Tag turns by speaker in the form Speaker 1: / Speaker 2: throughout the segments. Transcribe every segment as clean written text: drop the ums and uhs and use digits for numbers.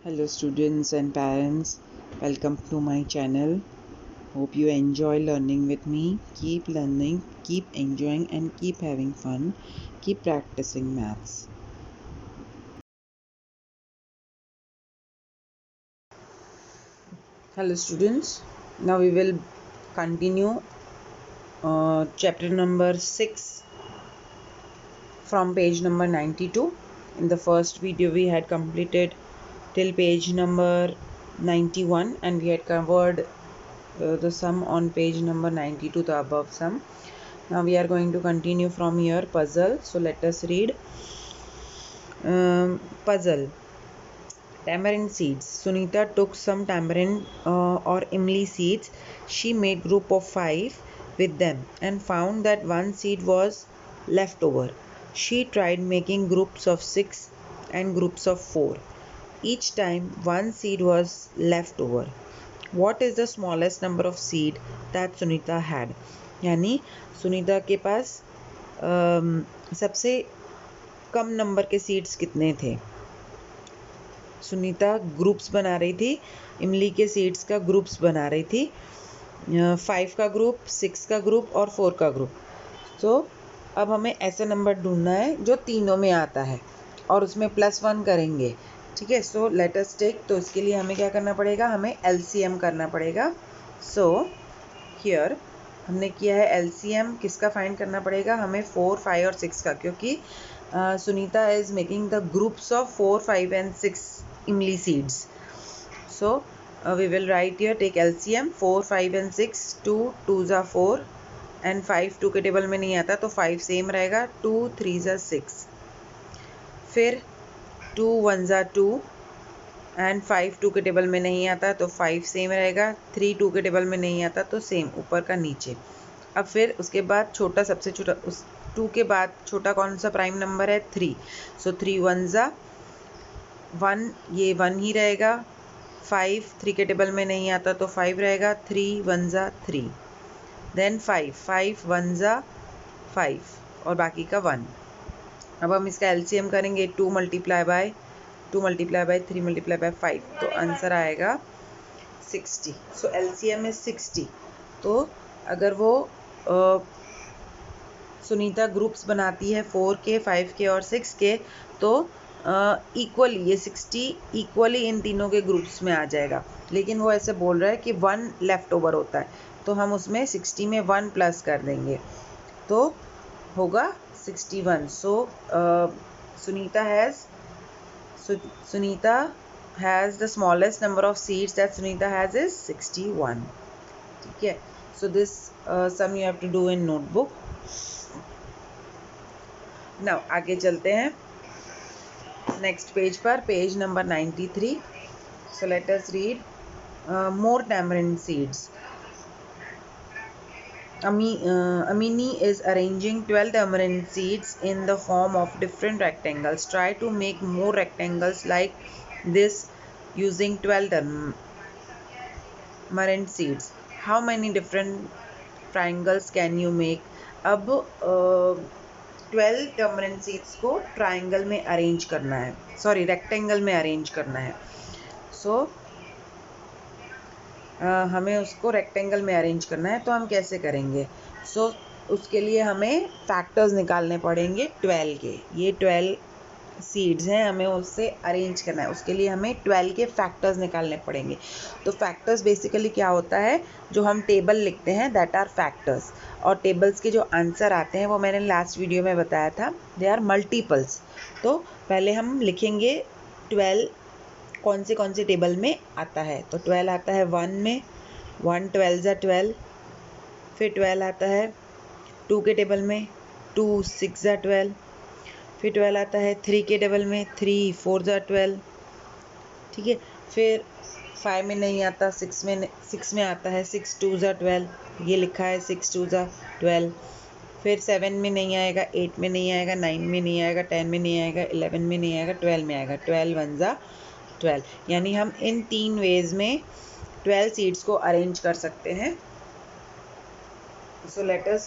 Speaker 1: Hello students and parents, welcome to my channel. Hope you enjoy learning with me. Keep learning, keep enjoying and keep having fun. Keep practicing maths. Hello students, now we will continue chapter number 6 from page number 92. In the first video we had completed till page number 91 and we had covered the sum on page number 92, the above sum. Now we are going to continue from here. Puzzle. So let us read. Puzzle. Tamarind seeds. Sunita took some tamarind or imli seeds. She made group of 5 with them and found that one seed was left over. She tried making groups of 6 and groups of 4. Each time one seed was left over. What is the smallest number of seed that Sunita had? यानी सुनीता के पास सबसे कम number के seeds कितने थे. Sunita groups बना रही थी, इमली के सीड्स का ग्रुप्स बना रही थी, 5 का ग्रुप, 6 का ग्रुप और 4 का ग्रुप. तो अब हमें ऐसा नंबर ढूंढना है जो तीनों में आता है और उसमें +1 करेंगे. ठीक है. So let us take. तो इसके लिए हमें क्या करना पड़ेगा, हमें LCM करना पड़ेगा. सो हियर हमने किया है LCM. किसका फाइंड करना पड़ेगा, हमें 4, 5 और 6 का, क्योंकि Sunita is making the groups of 4, 5 and 6 imli seeds. So we will write here, take LCM 4, 5 and 6. 2 2 ज़ा 4 एंड 5 2 के टेबल में नहीं आता तो 5 सेम रहेगा. 2 3 ज़ा 6. फिर 2 1 ज़ा 2 एंड 5 2 के टेबल में नहीं आता तो 5 सेम रहेगा. 3 2 के टेबल में नहीं आता तो सेम, ऊपर का नीचे. अब फिर उसके बाद छोटा, सबसे छोटा, उस 2 के बाद छोटा कौन सा प्राइम नंबर है, 3. सो 3 1 ज़ा 1, ये 1 ही रहेगा. 5 3 के टेबल में नहीं आता तो 5 रहेगा. 3 1 ज़ा 3. देन 5 5 1 ज़ा 5 और बाकी का 1. अब हम इसका LCM करेंगे. 2 multiply by 2 multiply by 3 multiply by 5, तो आंसर आएगा 60. सो LCM इज 60. तो अगर वो सुनीता ग्रुप्स बनाती है 4 के, 5 के और 6 के, तो इक्वली ये 60 इक्वली इन तीनों के ग्रुप्स में आ जाएगा. लेकिन वो ऐसे बोल रहा है कि 1 लेफ्ट ओवर होता है, तो हम उसमें 60 में 1 प्लस कर देंगे तो होगा 61. सो Sunita has the smallest number of seeds that Sunita has is 61. ठीक है. So this sum you have to do in notebook. Now आगे चलते हैं नेक्स्ट पेज पर, page number 93. So let us read more tamarind seeds. Amini is arranging 12 tamarind seeds in the form of different rectangles. Try to make more rectangles like this using 12 tamarind seeds. How many different triangles can you make? अब 12 tamarind seeds को triangle में arrange करना है, sorry rectangle में arrange करना है. सो हमें उसको रेक्टेंगल में अरेंज करना है, तो हम कैसे करेंगे. सो उसके लिए हमें फैक्टर्स निकालने पड़ेंगे 12 के. ये 12 सीड्स हैं, हमें उससे अरेंज करना है. उसके लिए हमें 12 के फैक्टर्स निकालने पड़ेंगे. तो फैक्टर्स बेसिकली क्या होता है, जो हम टेबल लिखते हैं दैट आर फैक्टर्स. और टेबल्स के जो आंसर आते हैं वो मैंने लास्ट वीडियो में बताया था, दे आर मल्टीपल्स. तो पहले हम लिखेंगे 12 कौन से टेबल में आता है. तो 12 आता है 1 में, 1 12 ज़ा 12. फिर 12 आता है 2 के टेबल में, 2 6 ज़ा 12. फिर 12 आता है 3 के टेबल में, 3 4 ज़ा 12. ठीक है. फिर 5 में नहीं आता, 6 में आता है, 6 2 ज़ा 12. ये लिखा है 6 2 ज़ा 12. फिर 7 में नहीं आएगा, 8 में नहीं आएगा, 9 में नहीं आएगा, 10 में नहीं आएगा, 11 में नहीं आएगा, 12 में आएगा. 12 1 ज़ा 12. यानी हम इन 3 वेज में 12 सीड्स को अरेंज कर सकते हैं. सो let us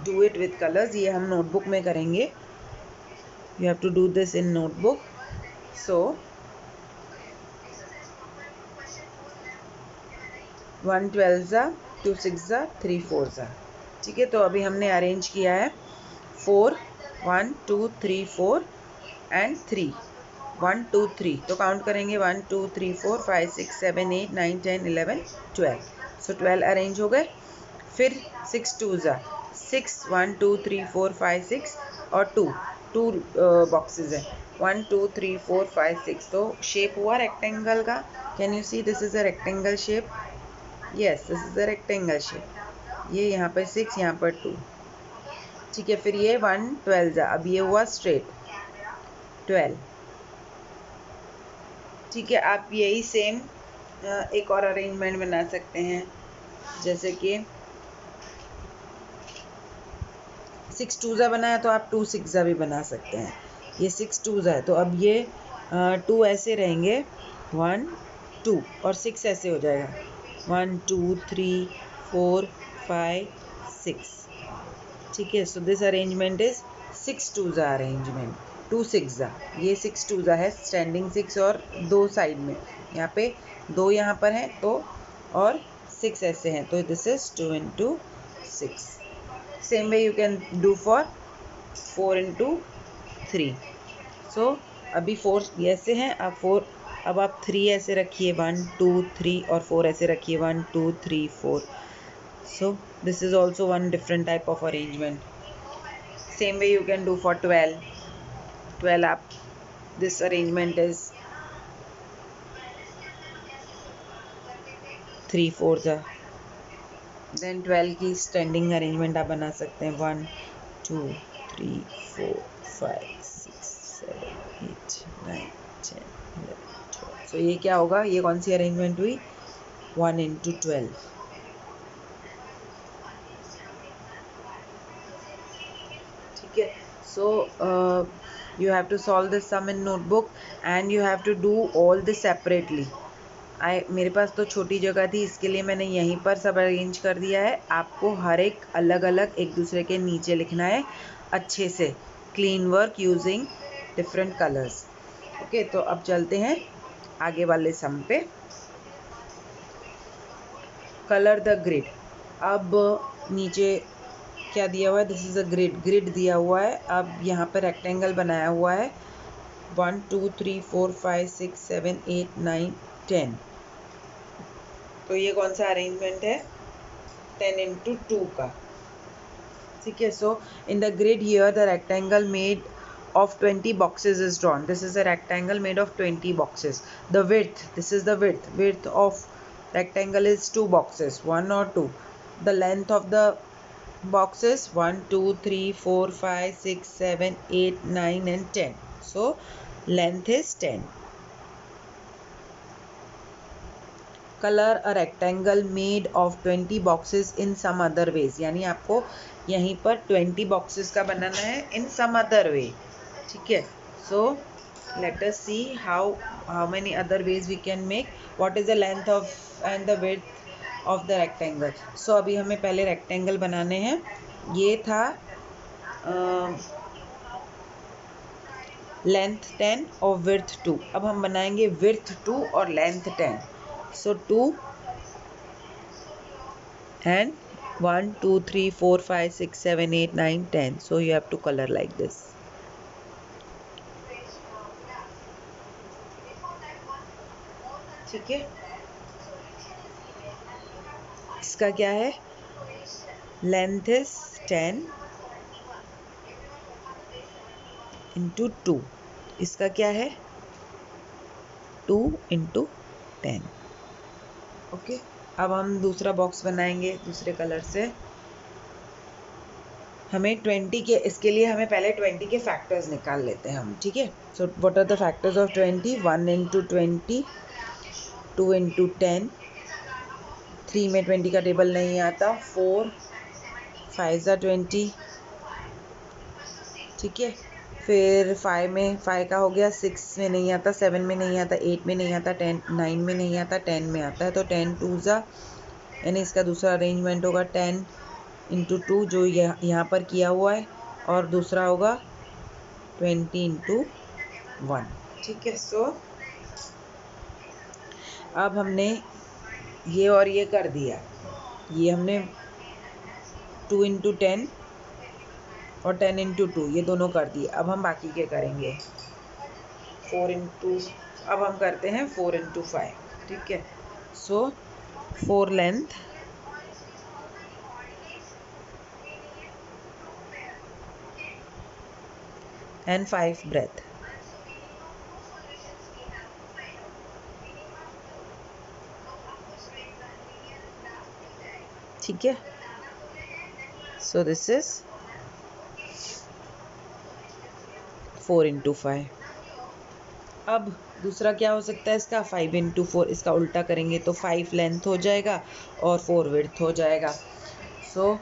Speaker 1: do it with colours. ये हम नोटबुक में करेंगे. You have to do this in notebook. So 1 12 ज़ा, 2 6 ज़ा, 3 4 ज़ा। ठीक है, तो अभी हमने अरेंज किया है 4 1 2 3 4 एंड 3 1 2 3। तो काउंट करेंगे 1 2 3 4 5 6 7 8 9 10 11 12। सो 12 अरेंज हो गए। फिर 6 2 ज़ा 6 1 2 3 4 5 6 और 2 बॉक्सेस हैं 1 2 3 4 5 6। तो शेप हुआ रेक्टेंगल का। Can you see this is a rectangle shape? Yes, this is a rectangle shape. ये यहाँ पर 6, यहाँ पर 2। ठीक है, फिर ये 1 12 ज़ा, अब ये हुआ स्ट्रेट 12। ठीक है, आप यही सेम एक और अरेंजमेंट बना सकते हैं, जैसे कि 6 2 ज़ा बनाया तो आप 2 6 ज़ा भी बना सकते हैं। ये 6 2 ज़ा है तो अब ये 2 ऐसे रहेंगे 1 2 और 6 ऐसे हो जाएगा 1 2 3 4 5 6। ठीक है, सो दिस अरेंजमेंट इज 6 2 ज़ा अरेंजमेंट। 2 6 ज़ा, ये 6 2 ज़ा है, स्टैंडिंग 6 और 2 साइड में, यहाँ पे 2 यहाँ पर हैं तो और 6 ऐसे हैं, तो this is 2 into 6। Same way you can do for 4 into 3। सो अभी 4 ऐसे हैं, अब 4, अब आप 3 ऐसे रखिए 1 2 3 और 4 ऐसे रखिए 1 2 3 4। So this is also one different type of arrangement. Same way you can do for 12. 12 up. This arrangement is 3 4 ज़ा। Then 12 की standing arrangement आप बना सकते हैं 1 2 3 4 5 6 7 8 9 10 11 12। So ये क्या होगा? ये कौन सी अरेंजमेंट हुई? 1 into 12। ठीक है, so you have to solve this sum in notebook and you have to do all this separately. मेरे पास तो छोटी जगह थी, इसके लिए मैंने यहीं पर सब अरेंज कर दिया है। आपको हर एक अलग अलग एक दूसरे के नीचे लिखना है अच्छे से। Clean work using different colours. Okay, तो अब चलते हैं आगे वाले सम पे। Colour the grid. अब नीचे क्या दिया हुआ है? This is a grid. Grid दिया हुआ है। अब यहाँ पर रेक्टेंगल बनाया हुआ है 1 2 3 4 5 6 7 8 9 10। तो ये कौन सा अरेंजमेंट है? 10 into 2 का। ठीक है, so in the grid here the rectangle made of 20 boxes is drawn. This is a rectangle made of 20 boxes. The width, this is the width of rectangle is 2 boxes, 1 or 2. The length of the boxes 1 2 3 4 5 6 7 8 9 and 10. So length is 10. Colour a rectangle made of 20 boxes in some other ways. यानी आपको यहीं पर 20 boxes का बनाना है इन some other way. ठीक है, so let us see how many other ways we can make. What is the length of and the width of the rectangle. So अभी हमें पहले रेक्टेंगल बनाने हैं। ये था लेंथ 10 और विड्थ 2। अब हम बनाएंगे विड्थ 2 और length 10। So 2 and 1 2 3 4 5 6 7 8 9 10. So you have to color like this. ठीक है, इसका क्या है? Length is 10 into 2। इसका क्या है? 2 into 10। ओके, अब हम दूसरा बॉक्स बनाएंगे दूसरे कलर से। हमें 20 के, इसके लिए हमें पहले 20 के फैक्टर्स निकाल लेते हैं हम। ठीक है, so what are the factors of 20? 1 into 20, 2 into 10, 3 में 20 का टेबल नहीं आता, 4 5 ज़ा 20। ठीक है, फिर 5 में 5 का हो गया, 6 में नहीं आता, 7 में नहीं आता, 8 में नहीं आता, 10 9 में नहीं आता, 10 में आता है। तो 10 2 ज़ा, यानी इसका दूसरा अरेंजमेंट होगा 10 into 2 जो यहाँ पर किया हुआ है, और दूसरा होगा 20 into 1। ठीक है, सो अब हमने ये और ये कर दिया, ये हमने 2 इंटू 10 और 10 इंटू 2 ये दोनों कर दिए। अब हम बाकी के करेंगे 4 इंटू, अब हम करते हैं 4 इंटू 5, ठीक है। सो 4 लेंथ एंड 5 ब्रेथ, ठीक है। So this is 4 into 5। अब दूसरा क्या हो सकता है इसका, 5 इंटू 4, इसका उल्टा करेंगे तो 5 लेंथ हो जाएगा और 4 विड्थ हो जाएगा। सो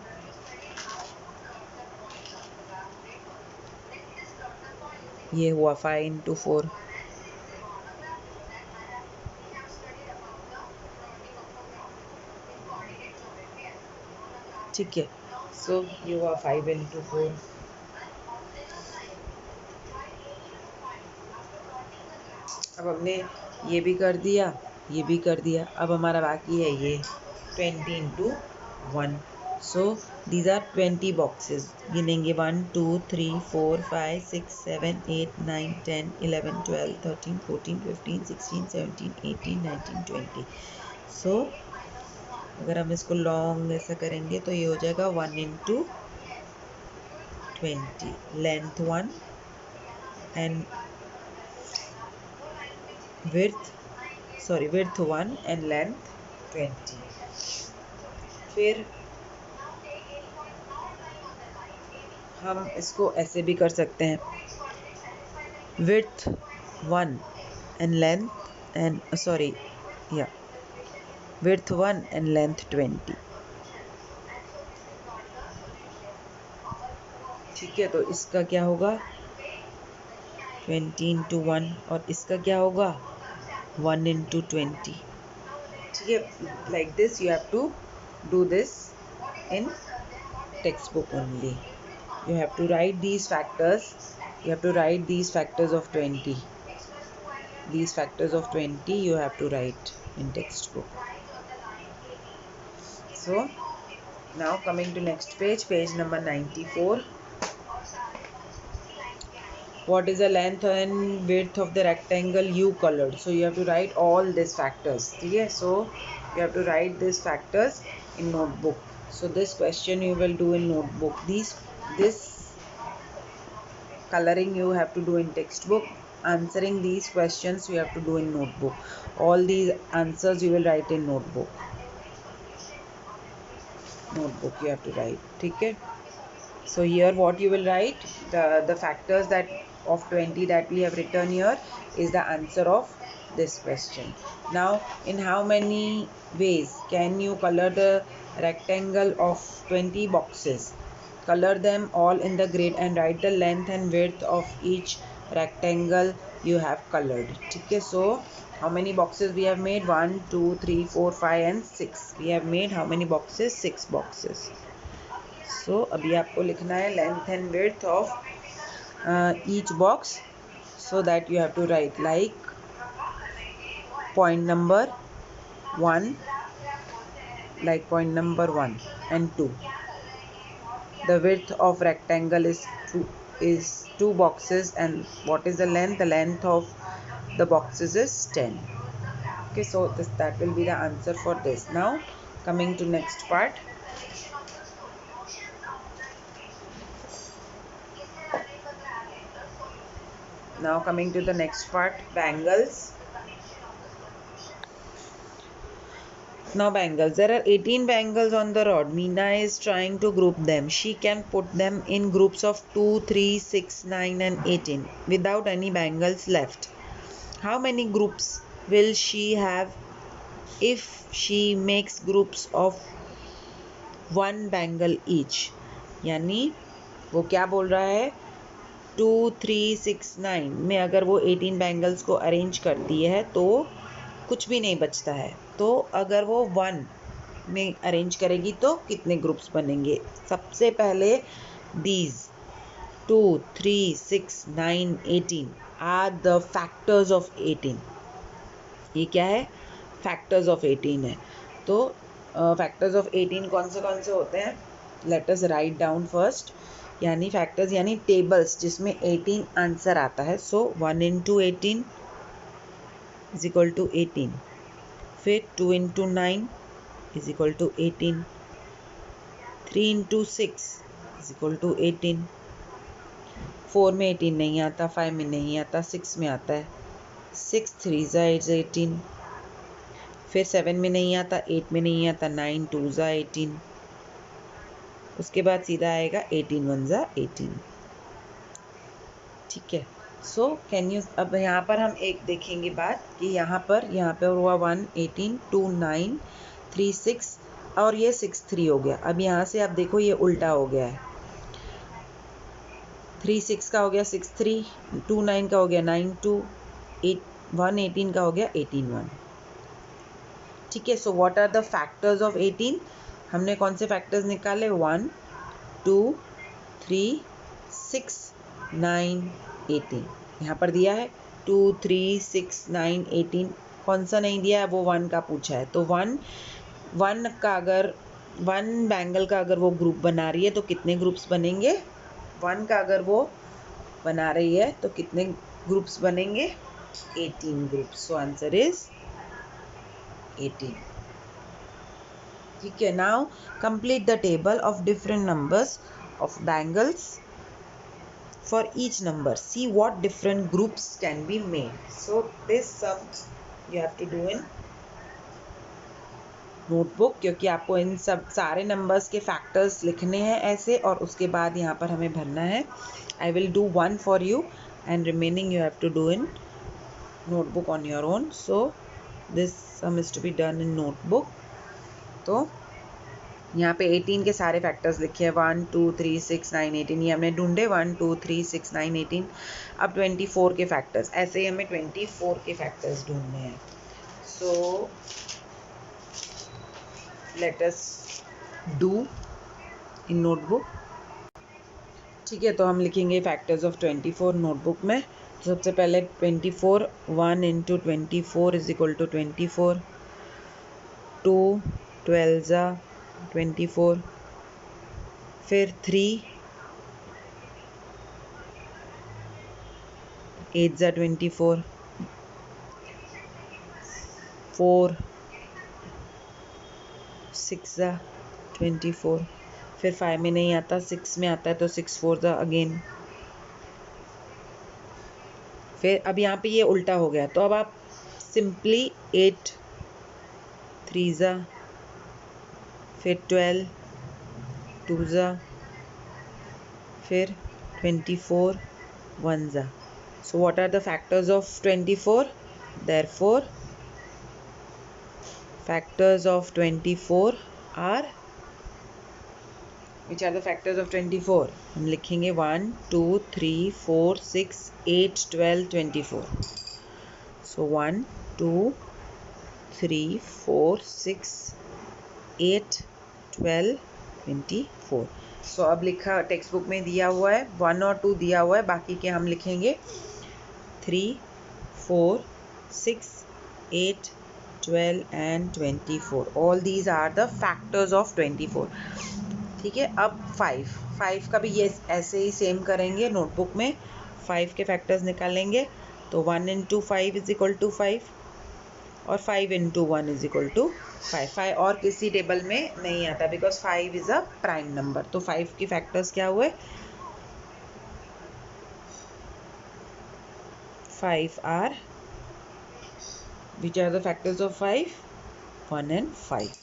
Speaker 1: ये हुआ 5 इंटू 4, ठीक है। सो ये हुआ 5 इंटू 4। अब हमने ये भी कर दिया, ये भी कर दिया, अब हमारा बाकी है ये 20 into 1। So these are 20 boxes, गिनेंगे 1 2 3 4 5 6 7 8 9 10 11 12 13 14 15 16 17 18 19 20। सो अगर हम इसको लॉन्ग ऐसा करेंगे तो ये हो जाएगा 1 into 20, length 1 and width 1 and length 20। फिर हम इसको ऐसे भी कर सकते हैं, width 1 and length and width 1 and length 20, ठीक है। तो इसका क्या होगा 20 इंटू 1 और इसका क्या होगा 1 इंटू 20, ठीक है। Like this you have to do this in textbook only. You have to write these factors. You have to write these factors of 20. These factors of 20 you have to write in textbook. So now coming to next page, page number 94. What is the length and width of the rectangle you colored? So you have to write all these factors. Okay, so you have to write these factors in notebook. So this question you will do in notebook. This coloring you have to do in textbook. Answering these questions you have to do in notebook. All these answers you will write in notebook. Notebook you have to write. Okay. So here what you will write, the factors that of 20 that we have written here is the answer of this question. Now in how many ways can you color the rectangle of 20 boxes? Color them all in the grid and write the length and width of each rectangle you have colored. Okay, so how many boxes we have made? 1 2 3 4 5 and 6. We have made how many boxes? 6 boxes. So अभी आपको लिखना है length and width of each box, so that you have to write like point number 1, like point number 1 and 2. The width of rectangle is 2 boxes, and what is the length? The length of the boxes is 10. Okay, so that will be the answer for this. Now coming to next part. Now coming to the next part, bangles. Now bangles. There are 18 bangles on the rod. Meena is trying to group them. She can put them in groups of 2, 3, 6, 9 and 18 without any bangles left. How many groups will she have if she makes groups of 1 bangle each? यानी वो क्या बोल रहा है, 2, 3, 6, 9 में अगर वो 18 bangles को अरेंज करती है तो कुछ भी नहीं बचता है। तो अगर वो 1 में अरेंज करेगी तो कितने ग्रुप्स बनेंगे? सबसे पहले these 2, 3, 6, 9, 18 are the factors of 18। ये क्या है? फैक्टर्स ऑफ 18 है। तो फैक्टर्स ऑफ 18 कौन से होते हैं? Let us write down first, यानी फैक्टर्स यानी टेबल्स जिसमें 18 आंसर आता है. So 1 into 18 is equal to 18. फिर 2 into 9 is equal to 18. 3 into 6 is equal to 18. 4 में 18 नहीं आता, 5 में नहीं आता, 6 में आता है. 6 3 ज़ा 18. फिर 7 में नहीं आता, 8 में नहीं आता, 9 2 ज़ा 18. उसके बाद सीधा आएगा 18 1 ज़ा 18. ठीक है. सो कैन यू, अब यहाँ पर हम एक देखेंगे बात कि यहाँ पर हुआ 1 18 2 9 3 6 और ये 6 3 हो गया. अब यहाँ से आप देखो ये उल्टा हो गया है. 3 6 का हो गया 6 3, 2 9 का हो गया 9 2, 1 18 का हो गया 18 1. ठीक है. So what are the factors of 18? हमने कौन से फैक्टर्स निकाले? 1 2 3 6 9 18. यहाँ पर दिया है 2 3 6 9 18. कौन सा नहीं दिया है? वो 1 का पूछा है. तो 1 का अगर 1 बैंगल का अगर वो ग्रुप बना रही है तो कितने ग्रुप्स बनेंगे? 1 का अगर वो बना रही है तो कितने ग्रुप्स बनेंगे? 18 ग्रुप्स. So answer is 18. ठीक है. Now complete the table of different numbers of bangles for each number. See what different groups can be made. So this sum you have to do in notebook, क्योंकि आपको इन सब सारे numbers के factors लिखने हैं ऐसे, और उसके बाद यहाँ पर हमें भरना है. I will do one for you and remaining you have to do in notebook on your own. So this sum is to be done in notebook. तो यहाँ पे 18 के सारे फैक्टर्स लिखे हैं. 1 2 3 6 9 18 ये हमने ढूंढे. 1 2 3 6 9 18. अब 24 के फैक्टर्स, ऐसे ही हमें 24 के फैक्टर्स ढूंढने हैं. सो let us do in notebook. ठीक है. तो हम लिखेंगे फैक्टर्स ऑफ 24 नोटबुक में. तो सबसे पहले 24, 1 इंटू 24 इज इक्वल टू 24. 2 12 ज़ा 24. फिर 3 8 ज़ा 24. 4 6 ज़ा 24. फिर 5 में नहीं आता, 6 में आता है तो 6 4 ज़ा अगेन. फिर अब यहाँ पे ये उल्टा हो गया, तो अब आप सिंपली 8 3 ज़ा, फिर 12 2 ज़ा, फिर 24 1 ज़ा. So what are the factors of 24? Therefore factors of 24 are, which are the factors of 24? हम लिखेंगे 1 2 3 4 6 8 12 24. So 1 2 3 4 6 8 12 24. सो अब लिखा टेक्स्ट बुक में दिया हुआ है, 1 और 2 दिया हुआ है, बाकी के हम लिखेंगे 3 4 6 8 12 and 24. All these are the factors of 24. ठीक है. अब 5 का भी ये ऐसे ही सेम करेंगे नोटबुक में. 5 के फैक्टर्स निकालेंगे. तो 1 इंटू 5 इज इक्वल टू 5 और 5 इंटू 1 इज इक्वल टू 5. 5 और किसी टेबल में नहीं आता because 5 is a prime number. तो 5 के फैक्टर्स क्या हुए? 5 are, which are the factors of 5? 1 and 5.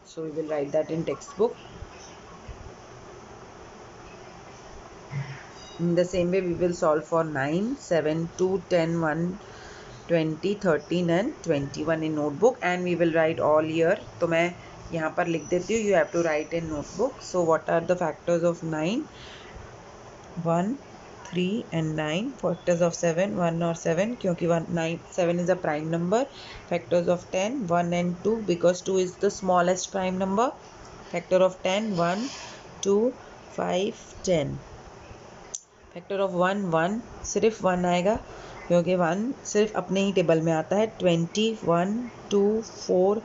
Speaker 1: So we will write that in textbook. In the same way we will solve for 9 7 2 10 1 20 13 and 21 in notebook, and we will write all here. तो मैं यहाँ पर लिख देती हूँ. You have to write in notebook. So what are the factors of 9? 1 3 and 9. Factors of 7 1 or 7 क्योंकि 7 is a prime number. Factors of 10 1 and 2 because 2 is the smallest prime number. Factor of 10 1 2 5 10. Factor of 1 1 सिर्फ 1 आएगा. क्योंकि 1 सिर्फ अपने ही table में आता है। 20, 1, 2, 4,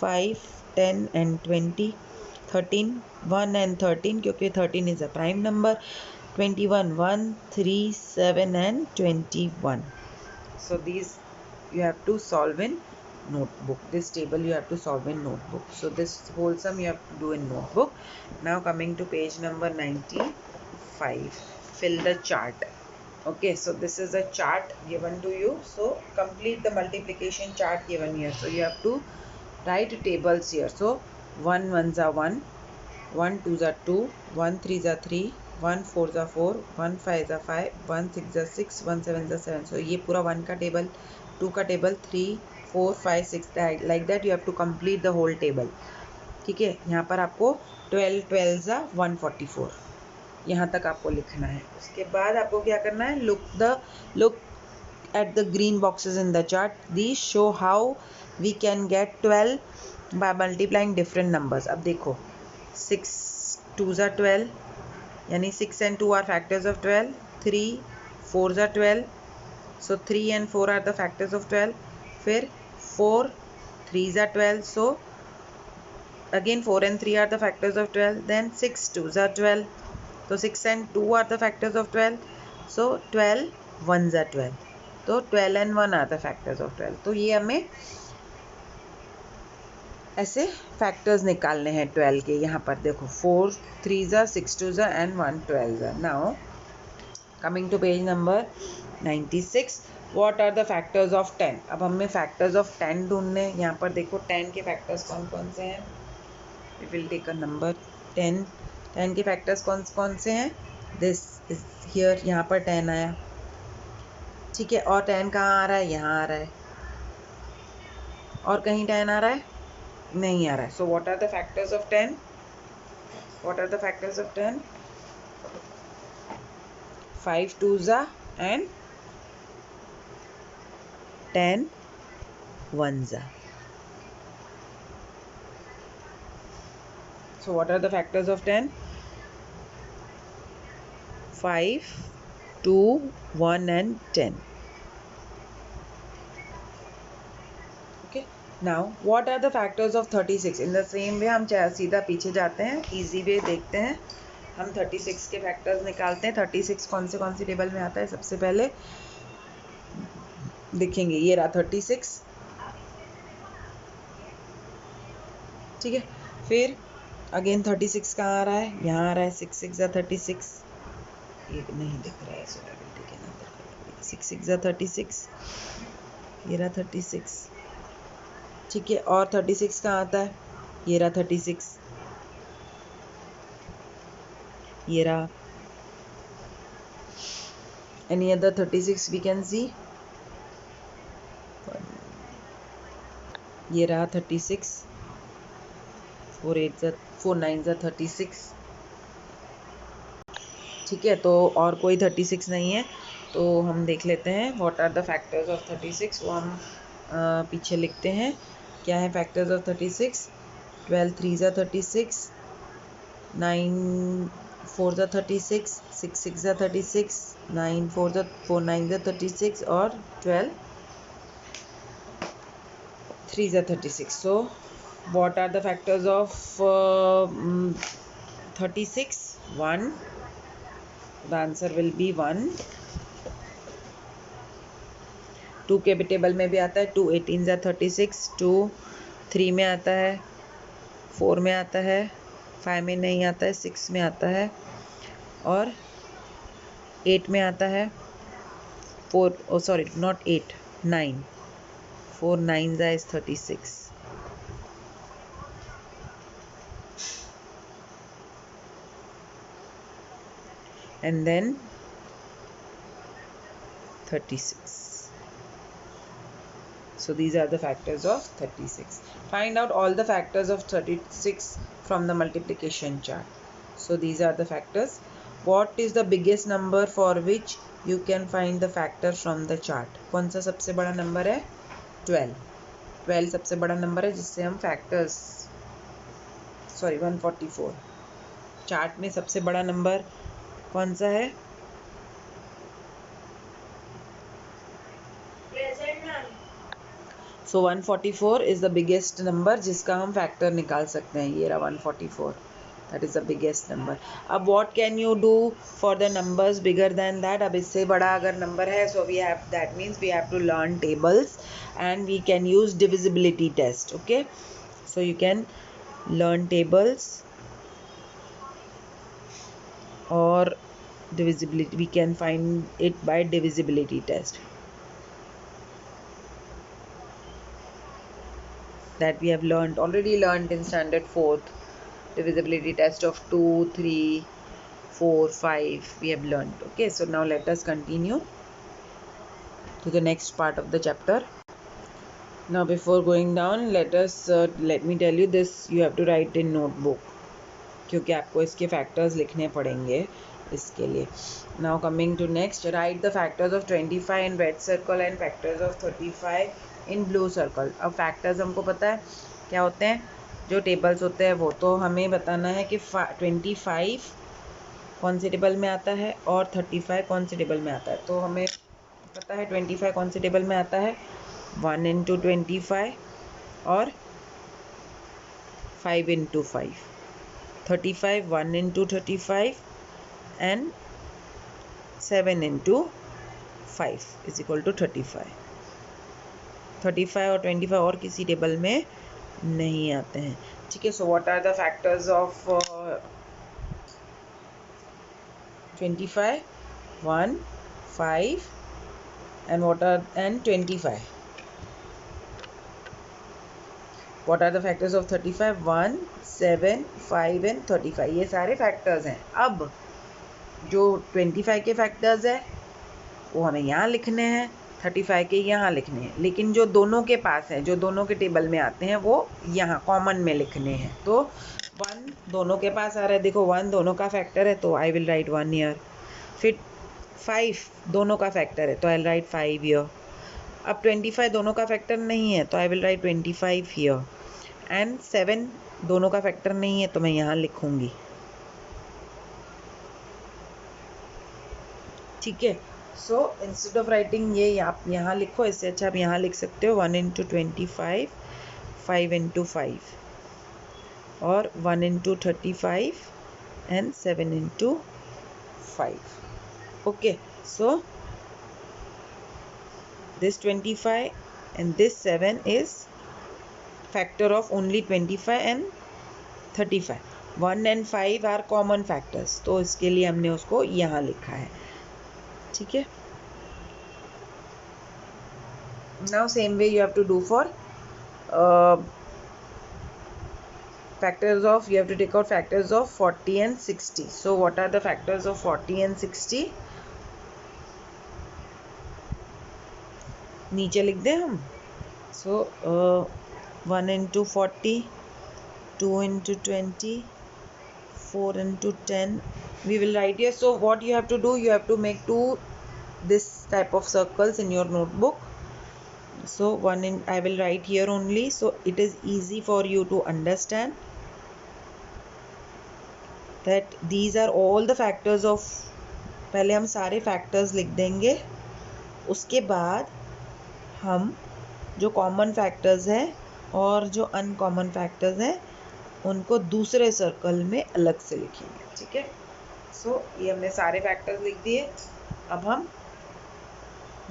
Speaker 1: 5, 10 and 20, 13, 1 and 13 क्योंकि 13 is a prime number. 21, 1, 3, 7 and 21. So these you have to solve in notebook. This table you have to solve in notebook. So this whole sum you have to do in notebook. Now coming to page number 95. Fill the chart. Okay, so this is a chart given to you. So complete the multiplication chart given here. So you have to write tables here. So 1 ones are 1, 1 twos are 2, 1 threes are 3, 1 fours are 4, 1 fives are 5, 1 six are 6, 1 sevens are 7. So ये पूरा 1 का table, 2 का table, 3, 4, 5, 6 like that you have to complete the whole table. ठीक है, यहाँ पर आपको 12 12s are 144 यहाँ तक आपको लिखना है। उसके बाद आपको क्या करना है, look at the green boxes in the chart. These show how we can get 12 by multiplying different numbers. अब देखो 6 2s are 12 यानी 6 and 2 are factors of 12, 3 4s are 12, so 3 and 4 are the factors of 12. फिर 4 3s are 12, so again 4 and 3 are the factors of 12. Then 6 2s are 12, so 6 and 2 are the factors of 12, so 12 1s are 12, तो 12 and 1 are the factors of 12. तो ये हमें ऐसे factors निकालने हैं 12 के। यहाँ पर देखो 4 3s are 6 2s are and 1 12s are. Now coming to page number 96. What are the factors of 10? अब हमें factors of 10 ढूंढने हैं। यहाँ पर देखो 10 के factors कौन कौन से हैं। We will take a number 10. 10 के factors कौन कौन से हैं। This is here, यहाँ पर 10 आया, ठीक है। और 10 कहाँ आ रहा है, यहाँ आ रहा है। और कहीं 10 आ रहा है, नहीं आ रहा है। So what are the factors of 10? What are the factors of 10? 5 2s are and 10 1s are. So what are the factors of 10? 5 2 1 and 10. Okay, now what are the factors of 36? In the same way हम सीधा पीछे जाते हैं, easy way देखते हैं। हम 36 के factors निकालते हैं। 36 कौन सी टेबल में आता है, सबसे पहले देखेंगे। ये रहा 36, ठीक है। फिर अगेन 36 कहाँ आ रहा है, यहाँ आ रहा है। 6 6 36, ये नहीं दिख रहा है, सो आई विल टेक अनदर। 6 6 36, ये रहा 36, ठीक है। और 36 कहाँ आता है, ये रहा 36, ये रहा। Any other 36 we can see, ये रहा 36, 4 9 36, ठीक है। तो और कोई 36 नहीं है, तो हम देख लेते हैं what are the factors of 36। वो हम पीछे लिखते हैं। क्या है factors of 36? 12 3s are 36, 9 4s are 36, 6 6s are 36, 9 9s are 36 और 12 3s are 36. So what are the factors of 36? 1. The answer will be 1. 2 के भी टेबल में भी आता है। 2 18s are 36, 2 3 में आता है, 4 में आता है, 5 में नहीं आता है, 6 में आता है और 8 में आता है। 4 sorry not 8 9, 4 9s is 36. And then 36. So these are the factors of 36. Find out all the factors of 36 from the multiplication chart. So these are the factors. What is the biggest number for which you can find the factor from the chart? कौन सा सबसे बड़ा number है? 12. 12 सबसे बड़ा number है जिससे हम फैक्टर्स 144। चार्ट में सबसे बड़ा नंबर कौन सा है? So 144 is the biggest number जिसका हम फैक्टर निकाल सकते हैं. ये रहा 144. That is the biggest number. अब what can you do for the numbers bigger than that. अब इससे बड़ा अगर नंबर है so we have that means we have to learn tables and we can use divisibility test. Okay, so you can learn tables or divisibility. We can find it by divisibility test that we have already learned in standard 4th. Divisibility test of 2, 3, 4, 5 we have learned. Okay, so now let us continue to the next part of the chapter. Now before going down, let me tell you this, you have to write in notebook क्योंकि आपको इसके factors लिखने पड़ेंगे इसके लिए. Now coming to next, write the factors of 25 in red circle and factors of 35 in blue circle. अब factors हमको पता है क्या होते हैं, जो टेबल्स होते हैं वो तो हमें बताना है कि 25 कौन से टेबल में आता है और 35 कौन से टेबल में आता है. तो हमें पता है 25 कौन से टेबल में आता है, 1 into 25 और 5 into 5. 35 1 into 35 and 7 into 5 is equal to 35. 35 और 25 और किसी टेबल में नहीं आते हैं. ठीक है, so what are the factors of 25? 1, 5 and 25. What are the factors of 35? 1, 7, 5 and 35. ये सारे फैक्टर्स हैं. अब जो 25 के फैक्टर्स है वो हमें यहाँ लिखने हैं, 35 के यहाँ लिखने हैं, लेकिन जो दोनों के पास है, जो दोनों के टेबल में आते हैं वो यहाँ कॉमन में लिखने हैं. तो 1 दोनों के पास आ रहा है, देखो 1 दोनों का फैक्टर है तो आई विल राइट 1 हियर. फिर 5 दोनों का फैक्टर है तो आई विल राइट 5 हियर. अब 25 दोनों का फैक्टर नहीं है तो I will write 25 here. And 7 दोनों का फैक्टर नहीं है तो मैं यहाँ लिखूँगी. ठीक है, सो इंस्टेड ऑफ राइटिंग ये आप यहाँ लिखो, इससे अच्छा आप यहाँ लिख सकते हो 1 into 25, 5 into 5 और 1 into 35 and 7 into 5. Okay, so this 25 and this 7 is factor of only 25 and 35. 1 and 5 are common factors, तो इसके लिए हमने उसको यहाँ लिखा है. ठीक है, now same way you have to do for factors of, you have to take out factors of 40 and 60. So what are the factors of 40 and 60? नीचे लिख दें हम. So 1 into 40, 2 into 20, 4 into 10 we will write here. So what you have to do, you have to make this type of circles in your notebook. So I will write here only, so it is easy for you to understand that these are all the factors of. पहले हम सारे factors लिख देंगे, उसके बाद हम जो common factors हैं और जो अनकॉमन फैक्टर्स हैं उनको दूसरे सर्कल में अलग से लिखेंगे. ठीक है, सो ये हमने सारे फैक्टर्स लिख दिए. अब हम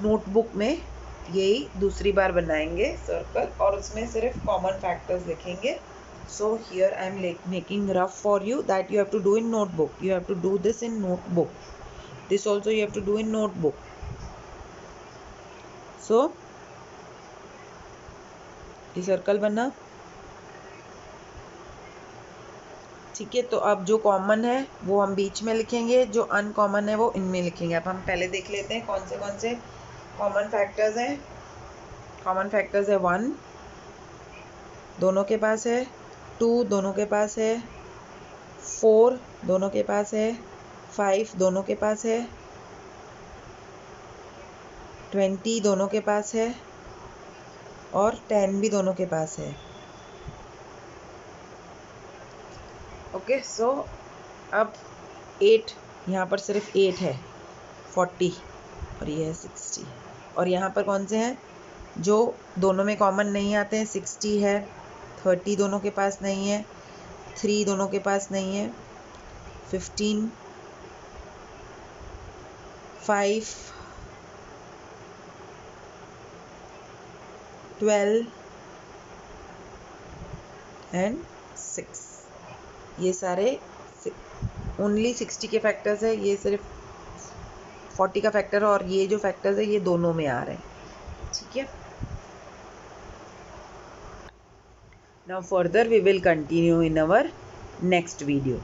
Speaker 1: नोटबुक में यही दूसरी बार बनाएंगे सर्कल और उसमें सिर्फ कॉमन फैक्टर्स लिखेंगे. So here I am making rough for you that you have to do in notebook. You have to do this in notebook. This also you have to do in notebook. So ये circle बना. ठीक है, तो अब जो common है वो हम बीच में लिखेंगे, जो अनकॉमन है वो इनमें लिखेंगे. अब हम पहले देख लेते हैं कौन से कॉमन फैक्टर्स हैं. कॉमन फैक्टर्स है 1 दोनों के पास है, 2 दोनों के पास है, 4 दोनों के पास है, 5 दोनों के पास है, 20 दोनों के पास है और 10 भी दोनों के पास है. ओके, सो अब 8 यहाँ पर सिर्फ 8 है, 40 और ये है 60. और यहाँ पर कौन से हैं जो दोनों में कॉमन नहीं आते हैं, 60 है, 30 दोनों के पास नहीं है, 3 दोनों के पास नहीं है, 15, 5, 12 एंड 6। ये सारे ओनली 60 के फैक्टर्स है, ये सिर्फ 40 का फैक्टर है, और ये जो फैक्टर्स है ये दोनों में आ रहे हैं, ठीक है। Now further we will continue in our next video.